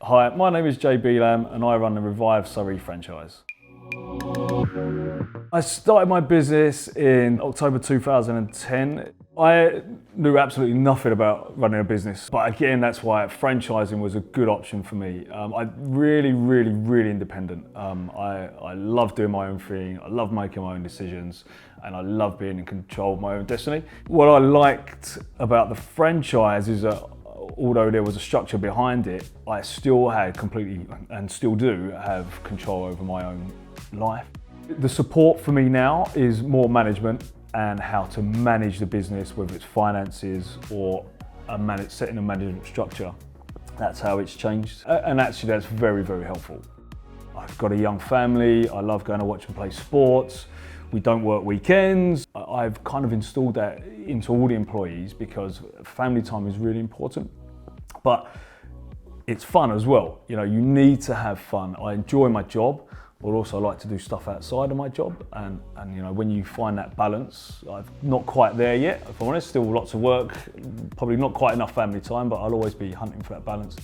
Hi, my name is Belam and I run the Revive Surrey franchise. I started my business in October 2010. I knew absolutely nothing about running a business, but again, that's why franchising was a good option for me. I'm really independent. I love doing my own thing, I love making my own decisions, and I love being in control of my own destiny. What I liked about the franchise is that although there was a structure behind it, I still had completely, and still do, have control over my own life. The support for me now is more management and how to manage the business, whether it's finances or setting a management structure. That's how it's changed. And actually that's very helpful. I've got a young family, I love going to watch and play sports. We don't work weekends. I've kind of installed that into all the employees because family time is really important. But it's fun as well. You know, you need to have fun. I enjoy my job, but also like to do stuff outside of my job. And you know, when you find that balance, I'm not quite there yet, if I'm honest, still lots of work, probably not quite enough family time, but I'll always be hunting for that balance.